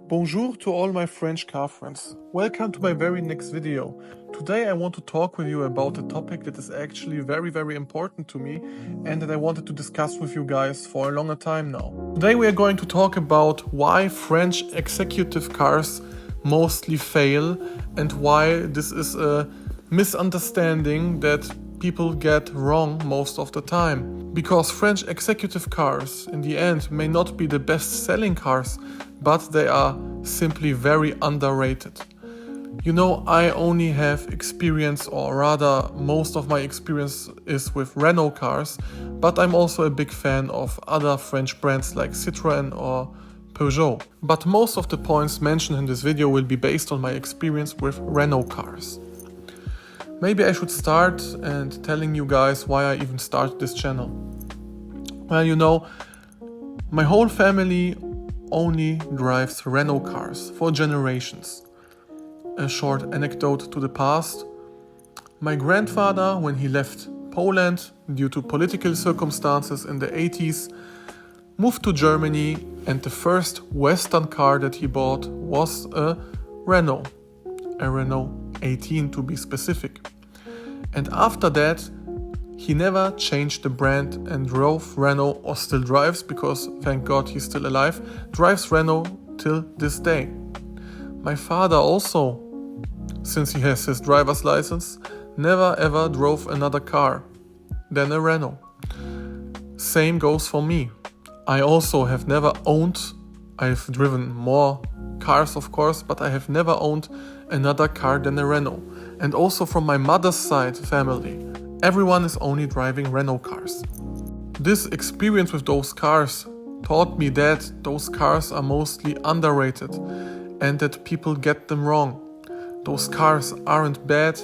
Bonjour to all my French car friends. Welcome to my very next video. Today I want to talk with you about a topic that is actually very important to me and that I wanted to discuss with you guys for a longer time now. Today we are going to talk about why French executive cars mostly fail and why this is a misunderstanding that people get wrong most of the time. Because French executive cars in the end may not be the best selling cars, but they are simply very underrated. You know, I only have experience, or rather most of my experience is with Renault cars, but I'm also a big fan of other French brands like Citroen or Peugeot. But most of the points mentioned in this video will be based on my experience with Renault cars. Maybe I should start and telling you guys why I even started this channel. Well, you know, my whole family only drives Renault cars for generations. A short anecdote to the past. My grandfather, when he left Poland due to political circumstances in the 80s, moved to Germany, and the first Western car that he bought was a Renault 18 to be specific. And after that, he never changed the brand and drove Renault, or still drives, because thank God he's still alive, drives Renault till this day. My father also, since he has his driver's license, never ever drove another car than a Renault. Same goes for me. I also have never owned, I've driven more cars of course, but I have never owned another car than a Renault. And also from my mother's side family, everyone is only driving Renault cars. This experience with those cars taught me that those cars are mostly underrated and that people get them wrong. Those cars aren't bad,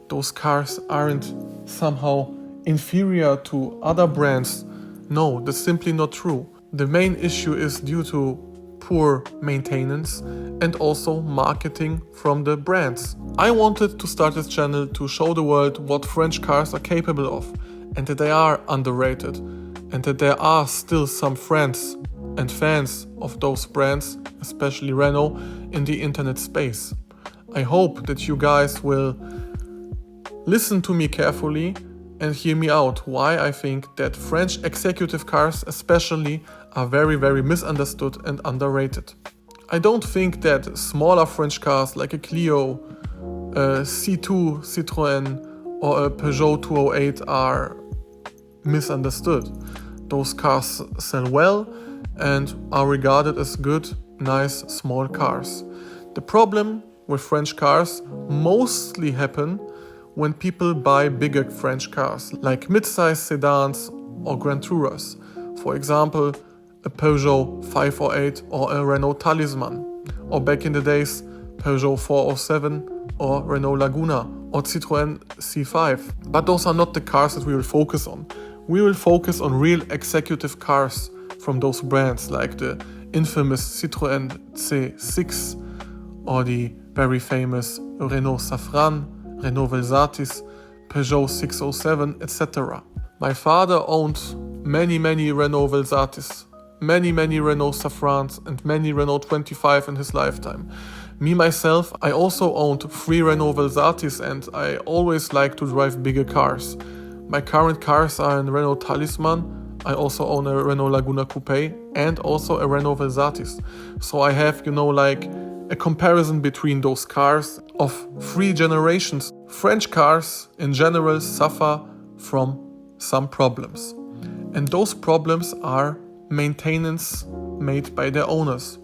those cars aren't somehow inferior to other brands. No, that's simply not true. The main issue is due to poor maintenance and also marketing from the brands. I wanted to start this channel to show the world what French cars are capable of, and that they are underrated, and that there are still some friends and fans of those brands, especially Renault, in the internet space. I hope that you guys will listen to me carefully and hear me out why I think that French executive cars especially are very misunderstood and underrated. I don't think that smaller French cars like a Clio, a C2 Citroen or a Peugeot 208 are misunderstood. Those cars sell well and are regarded as good, nice, small cars. The problem with French cars mostly happen when people buy bigger French cars, like mid-size sedans or Grand Tourers. For example, a Peugeot 508 or a Renault Talisman, or back in the days, Peugeot 407 or Renault Laguna or Citroen C5. But those are not the cars that we will focus on. We will focus on real executive cars from those brands, like the infamous Citroen C6 or the very famous Renault Safran, Renault Velsatis, Peugeot 607, etc. My father owned many Renault Velsatis, many Renault Safrans and many Renault 25 in his lifetime. Me myself, I also owned 3 Renault Velsatis and I always like to drive bigger cars. My current cars are a Renault Talisman, I also own a Renault Laguna Coupe and also a Renault Velsatis. So I have, like a comparison between those cars of 3 generations. French cars in general suffer from some problems. And those problems are maintenance made by their owners.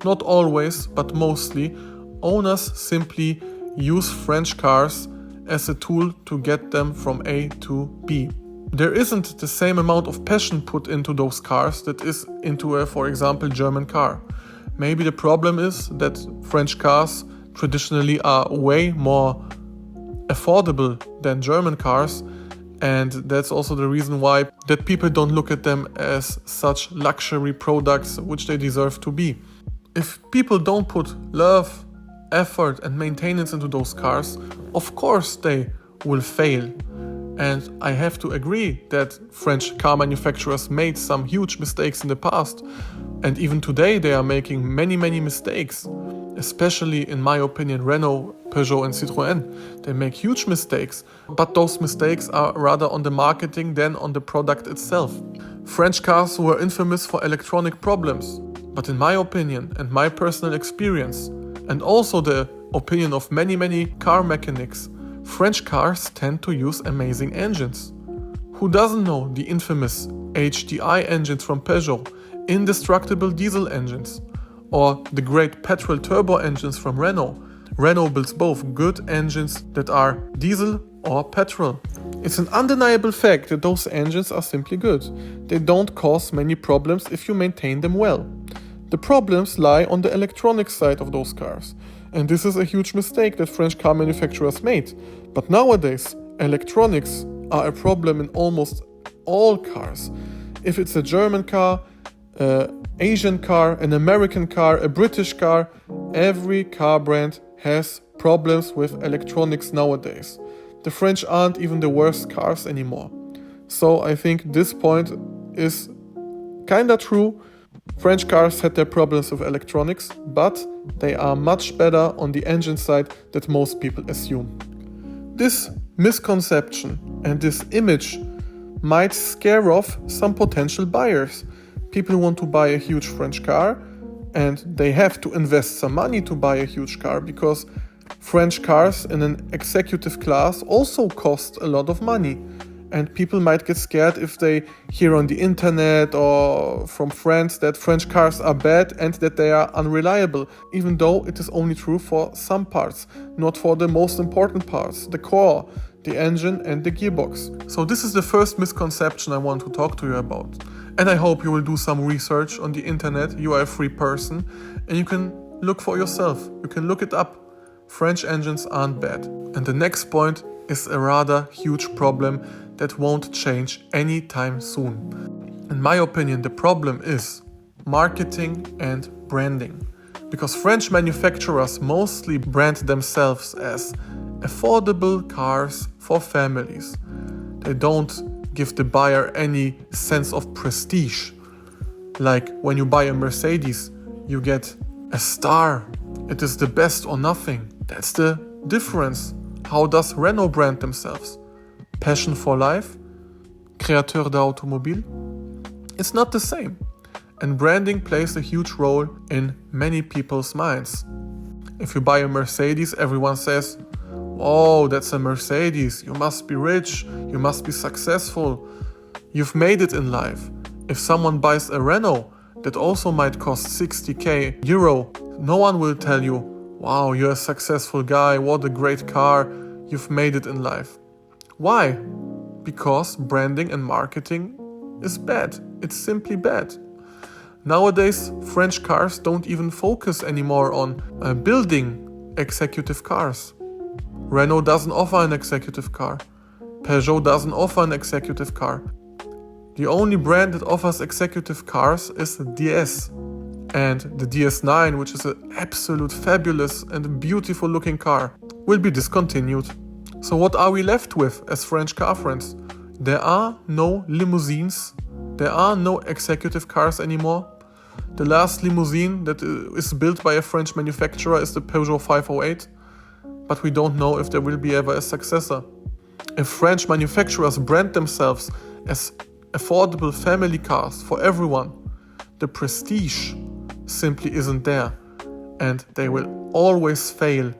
Not always, but mostly, owners simply use French cars as a tool to get them from A to B. There isn't the same amount of passion put into those cars that is into a, for example, German car. Maybe the problem is that French cars traditionally are way more affordable than German cars, and that's also the reason why that people don't look at them as such luxury products which they deserve to be. If people don't put love, effort and maintenance into those cars, of course they will fail. And I have to agree that French car manufacturers made some huge mistakes in the past. And even today they are making many mistakes. Especially, in my opinion, Renault, Peugeot and Citroen. They make huge mistakes. But those mistakes are rather on the marketing than on the product itself. French cars were infamous for electronic problems. But in my opinion and my personal experience, and also the opinion of many car mechanics, French cars tend to use amazing engines. Who doesn't know the infamous HDI engines from Peugeot, indestructible diesel engines, or the great petrol turbo engines from Renault? Renault builds both good engines that are diesel or petrol. It's an undeniable fact that those engines are simply good. They don't cause many problems if you maintain them well. The problems lie on the electronic side of those cars. And this is a huge mistake that French car manufacturers made. But nowadays, electronics are a problem in almost all cars. If it's a German car, an Asian car, an American car, a British car, every car brand has problems with electronics nowadays. The French aren't even the worst cars anymore. So I think this point is kinda true. French cars had their problems with electronics, but they are much better on the engine side than most people assume. This misconception and this image might scare off some potential buyers. People want to buy a huge French car and they have to invest some money to buy a huge car because French cars in an executive class also cost a lot of money. And people might get scared if they hear on the internet or from friends that French cars are bad and that they are unreliable, even though it is only true for some parts, not for the most important parts, the core, the engine and the gearbox. So this is the first misconception I want to talk to you about. And I hope you will do some research on the internet. You are a free person and you can look for yourself. You can look it up. French engines aren't bad. And the next point is a rather huge problem that won't change anytime soon. In my opinion, the problem is marketing and branding. Because French manufacturers mostly brand themselves as affordable cars for families. They don't give the buyer any sense of prestige. Like when you buy a Mercedes, you get a star. It is the best or nothing. That's the difference. How does Renault brand themselves? Passion for life? Créateur d'automobile? It's not the same. And branding plays a huge role in many people's minds. If you buy a Mercedes, everyone says, "Oh, that's a Mercedes. You must be rich. You must be successful. You've made it in life." If someone buys a Renault that also might cost 60k euro, no one will tell you, "Wow, you're a successful guy. What a great car. You've made it in life." Why? Because branding and marketing is bad. It's simply bad. Nowadays, French cars don't even focus anymore on building executive cars. Renault doesn't offer an executive car. Peugeot doesn't offer an executive car. The only brand that offers executive cars is the DS. And the DS9, which is an absolute fabulous and beautiful looking car, will be discontinued. So what are we left with as French car friends? There are no limousines. There are no executive cars anymore. The last limousine that is built by a French manufacturer is the Peugeot 508. But we don't know if there will be ever a successor. If French manufacturers brand themselves as affordable family cars for everyone, the prestige simply isn't there, and they will always fail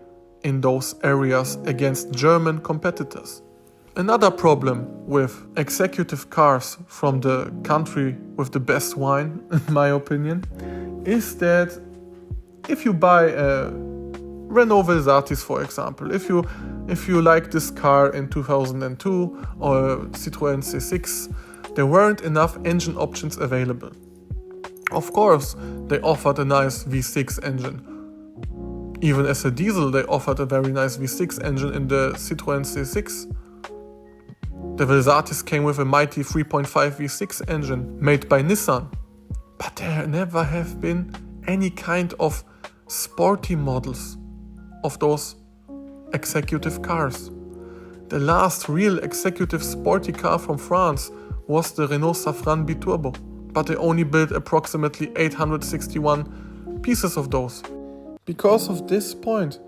in those areas against German competitors. Another problem with executive cars from the country with the best wine, in my opinion, is that if you buy a Renault Velsatis, for example, if you like this car in 2002 or a Citroen C6, there weren't enough engine options available. Of course, they offered a nice V6 engine. Even as a diesel, they offered a very nice V6 engine in the Citroen C6. The Velsatis came with a mighty 3.5 V6 engine made by Nissan. But there never have been any kind of sporty models of those executive cars. The last real executive sporty car from France was the Renault Safran Biturbo, but they only built approximately 861 pieces of those. Because of this point,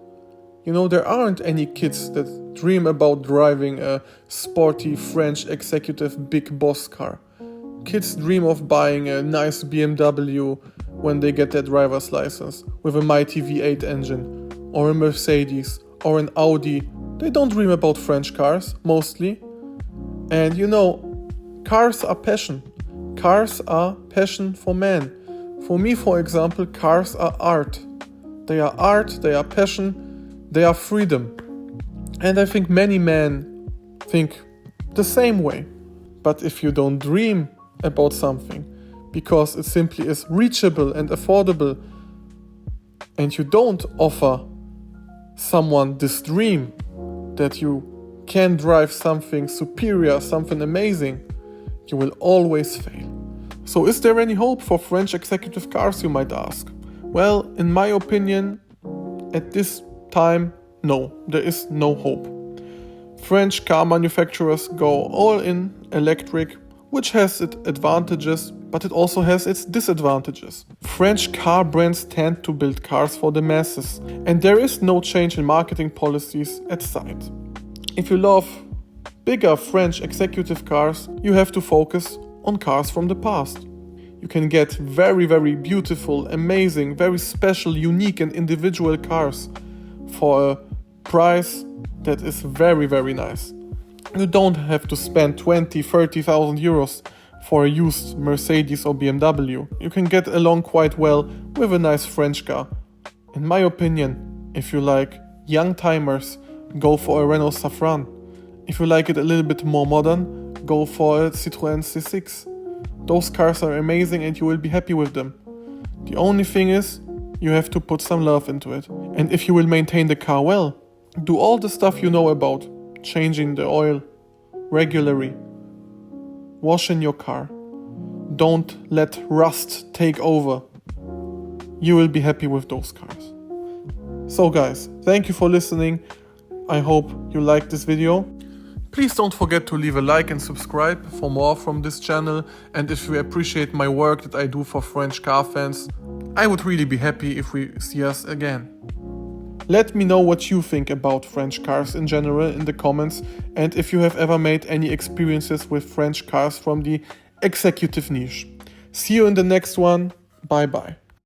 there aren't any kids that dream about driving a sporty French executive big boss car. Kids dream of buying a nice BMW when they get their driver's license with a mighty V8 engine, or a Mercedes, or an Audi. They don't dream about French cars, mostly. And cars are passion. Cars are passion for man. For me, for example, cars are art. They are art, they are passion, they are freedom. And I think many men think the same way. But if you don't dream about something, because it simply is reachable and affordable, and you don't offer someone this dream that you can drive something superior, something amazing, you will always fail. So is there any hope for French executive cars, you might ask? Well, in my opinion, at this time, no, there is no hope. French car manufacturers go all in electric, which has its advantages, but it also has its disadvantages. French car brands tend to build cars for the masses, and there is no change in marketing policies at sight. If you love bigger French executive cars, you have to focus on cars from the past. You can get very, very beautiful, amazing, very special, unique and individual cars for a price that is very, very nice. You don't have to spend 20,000-30,000 euros for a used Mercedes or BMW. You can get along quite well with a nice French car. In my opinion, if you like young timers, go for a Renault Safran. If you like it a little bit more modern, go for a Citroen C6. Those cars are amazing and you will be happy with them. The only thing is, you have to put some love into it. And if you will maintain the car well, do all the stuff you know about. Changing the oil regularly, washing your car, don't let rust take over. You will be happy with those cars. So guys, thank you for listening. I hope you liked this video. Please don't forget to leave a like and subscribe for more from this channel, and if you appreciate my work that I do for French car fans, I would really be happy if we see us again. Let me know what you think about French cars in general in the comments, and if you have ever made any experiences with French cars from the executive niche. See you in the next one. Bye bye.